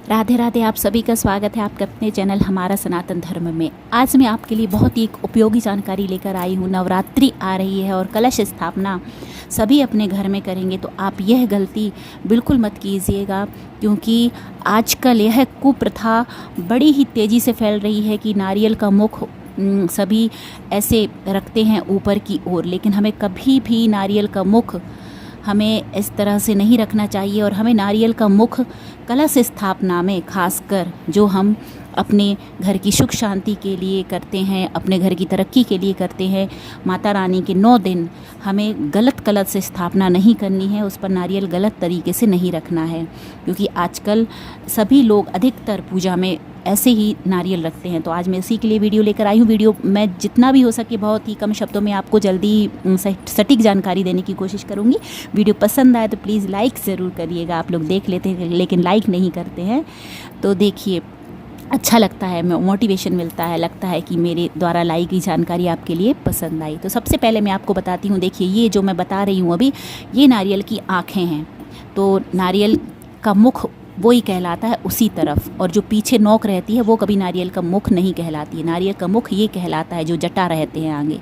राधे राधे। आप सभी का स्वागत है आपके अपने चैनल हमारा सनातन धर्म में। आज मैं आपके लिए बहुत ही एक उपयोगी जानकारी लेकर आई हूँ। नवरात्रि आ रही है और कलश स्थापना सभी अपने घर में करेंगे, तो आप यह गलती बिल्कुल मत कीजिएगा, क्योंकि आजकल यह कुप्रथा बड़ी ही तेज़ी से फैल रही है कि नारियल का मुख सभी ऐसे रखते हैं ऊपर की ओर, लेकिन हमें कभी भी नारियल का मुख हमें इस तरह से नहीं रखना चाहिए। और हमें नारियल का मुख कलश स्थापना में खासकर जो हम अपने घर की सुख शांति के लिए करते हैं, अपने घर की तरक्की के लिए करते हैं, माता रानी के 9 दिन हमें गलत कलश से स्थापना नहीं करनी है, उस पर नारियल गलत तरीके से नहीं रखना है, क्योंकि आजकल सभी लोग अधिकतर पूजा में ऐसे ही नारियल रखते हैं। तो आज मैं उसी के लिए वीडियो लेकर आई हूँ। वीडियो मैं जितना भी हो सके बहुत ही कम शब्दों में आपको जल्दी सटीक जानकारी देने की कोशिश करूँगी। वीडियो पसंद आए तो प्लीज़ लाइक ज़रूर करिएगा। आप लोग देख लेते हैं लेकिन लाइक नहीं करते हैं, तो देखिए अच्छा लगता है, मोटिवेशन मिलता है, लगता है कि मेरे द्वारा लाई गई जानकारी आपके लिए पसंद आई। तो सबसे पहले मैं आपको बताती हूँ, देखिए ये जो मैं बता रही हूँ अभी, ये नारियल की आँखें हैं। तो नारियल का मुख वही कहलाता है उसी तरफ, और जो पीछे नोक रहती है वो कभी नारियल का मुख नहीं कहलाती है। नारियल का मुख ये कहलाता है जो जटा रहते हैं आगे।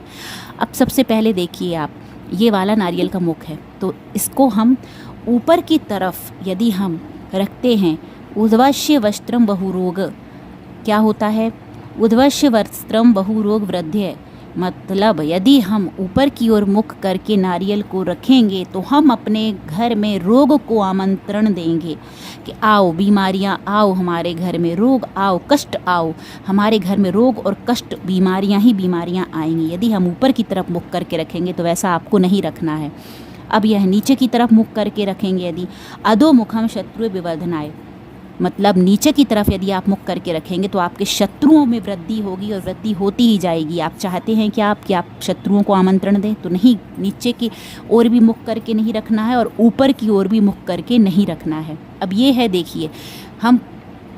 अब सबसे पहले देखिए आप, ये वाला नारियल का मुख है, तो इसको हम ऊपर की तरफ यदि हम रखते हैं, उद्वश्य वस्त्रम बहुरोग, क्या होता है? उद्वश्य वस्त्रम बहुरोग वृद्धि, मतलब यदि हम ऊपर की ओर मुख करके नारियल को रखेंगे तो हम अपने घर में रोग को आमंत्रण देंगे कि आओ बीमारियां आओ हमारे घर में, रोग आओ, कष्ट आओ हमारे घर में, रोग और कष्ट बीमारियां ही बीमारियां आएंगी यदि हम ऊपर की तरफ मुख करके रखेंगे। तो वैसा आपको नहीं रखना है। अब यह नीचे की तरफ मुख करके रखेंगे यदि, अधोमुखम शत्रु विवर्धनाय, मतलब नीचे की तरफ यदि आप मुख करके रखेंगे तो आपके शत्रुओं में वृद्धि होगी और वृद्धि होती ही जाएगी। आप चाहते हैं कि आप शत्रुओं को आमंत्रण दें? तो नहीं, नीचे की ओर भी मुख करके नहीं रखना है और ऊपर की ओर भी मुख करके नहीं रखना है। अब ये है, देखिए हम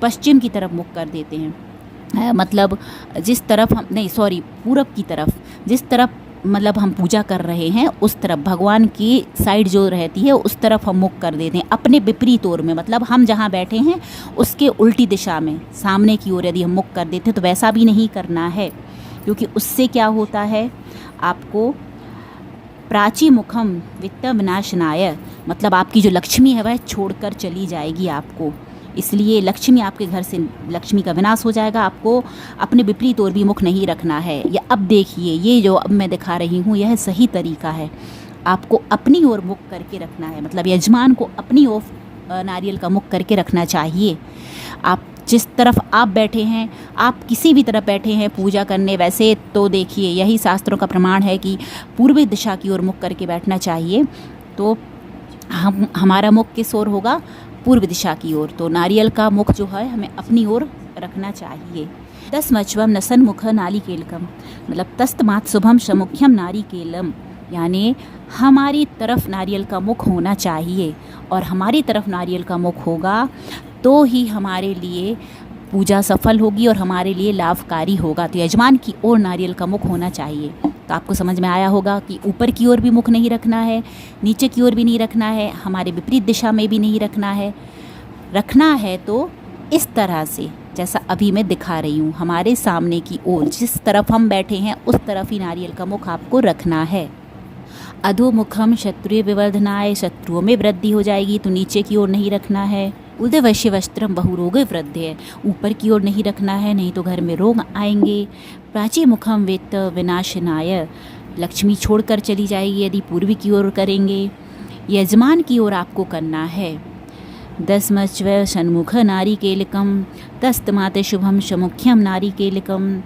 पश्चिम की तरफ मुख कर देते हैं, मतलब जिस तरफ हम नहीं, सॉरी, पूरब की तरफ, जिस तरफ मतलब हम पूजा कर रहे हैं उस तरफ, भगवान की साइड जो रहती है उस तरफ हम मुख कर देते हैं, अपने विपरीत ओर में, मतलब हम जहाँ बैठे हैं उसके उल्टी दिशा में, सामने की ओर यदि हम मुख कर देते हैं तो वैसा भी नहीं करना है, क्योंकि उससे क्या होता है, आपको प्राची मुखम वित्त विनाशनाय, मतलब आपकी जो लक्ष्मी है वह छोड़कर चली जाएगी आपको, इसलिए लक्ष्मी आपके घर से, लक्ष्मी का विनाश हो जाएगा। आपको अपने विपरीत ओर भी मुख नहीं रखना है। या अब देखिए, ये जो अब मैं दिखा रही हूँ यह सही तरीका है। आपको अपनी ओर मुख करके रखना है, मतलब यजमान को अपनी ओर नारियल का मुख करके रखना चाहिए। आप जिस तरफ आप बैठे हैं, आप किसी भी तरफ बैठे हैं पूजा करने, वैसे तो देखिए यही शास्त्रों का प्रमाण है कि पूर्वी दिशा की ओर मुख करके बैठना चाहिए। तो हमारा मुख किस ओर होगा? पूर्व दिशा की ओर। तो नारियल का मुख जो है हमें अपनी ओर रखना चाहिए। तस्मच्वम नसन मुख नालिकेलकम, मतलब तस्तमात् शुभम समुख्यम नारिकेलम, यानी हमारी तरफ नारियल का मुख होना चाहिए, और हमारी तरफ नारियल का मुख होगा तो ही हमारे लिए पूजा सफल होगी और हमारे लिए लाभकारी होगा। तो यजमान की ओर नारियल का मुख होना चाहिए। तो आपको समझ में आया होगा कि ऊपर की ओर भी मुख नहीं रखना है, नीचे की ओर भी नहीं रखना है, हमारे विपरीत दिशा में भी नहीं रखना है। रखना है तो इस तरह से जैसा अभी मैं दिखा रही हूँ, हमारे सामने की ओर, जिस तरफ हम बैठे हैं उस तरफ ही नारियल का मुख आपको रखना है। अधोमुखम शत्रु विवर्धनाय, शत्रुओं में वृद्धि हो जाएगी, तो नीचे की ओर नहीं रखना है। उदवश्य वस्त्रम बहुरोग वृद्धि, ऊपर की ओर नहीं रखना है, नहीं तो घर में रोग आएंगे। प्राची मुखम वित्त विनाशनाय, लक्ष्मी छोड़कर चली जाएगी यदि पूर्वी की ओर करेंगे। यजमान की ओर आपको करना है। दस्मच्व षण्मुख नारिकेलकम तस्तमात् शुभम समुख्यम नारिकेलकम,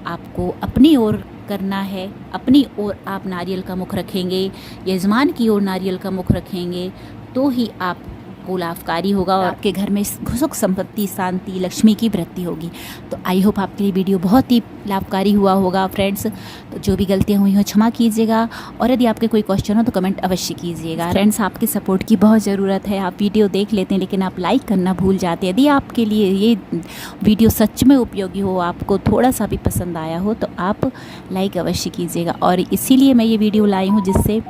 आपको अपनी ओर करना है, अपनी ओर आप नारियल का मुख रखेंगे, यजमान की ओर नारियल का मुख रखेंगे, तो ही आप को लाभकारी होगा और आपके घर में सुख संपत्ति, शांति, लक्ष्मी की वृद्धि होगी। तो आई होप आपके लिए वीडियो बहुत ही लाभकारी हुआ होगा फ्रेंड्स। तो जो भी गलतियाँ हुई हो क्षमा कीजिएगा, और यदि आपके कोई क्वेश्चन हो तो कमेंट अवश्य कीजिएगा। फ्रेंड्स, आपके सपोर्ट की बहुत ज़रूरत है। आप वीडियो देख लेते हैं लेकिन आप लाइक करना भूल जाते हैं। यदि आपके लिए ये वीडियो सच में उपयोगी हो, आपको थोड़ा सा भी पसंद आया हो, तो आप लाइक अवश्य कीजिएगा। और इसीलिए मैं ये वीडियो लाई हूँ जिससे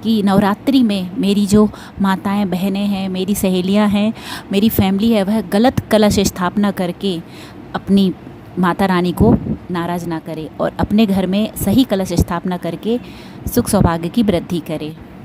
कि नवरात्रि में मेरी जो माताएं बहनें हैं, मेरी सहेलियां हैं, मेरी फैमिली है, वह गलत कलश स्थापना करके अपनी माता रानी को नाराज़ ना करे और अपने घर में सही कलश स्थापना करके सुख सौभाग्य की वृद्धि करे।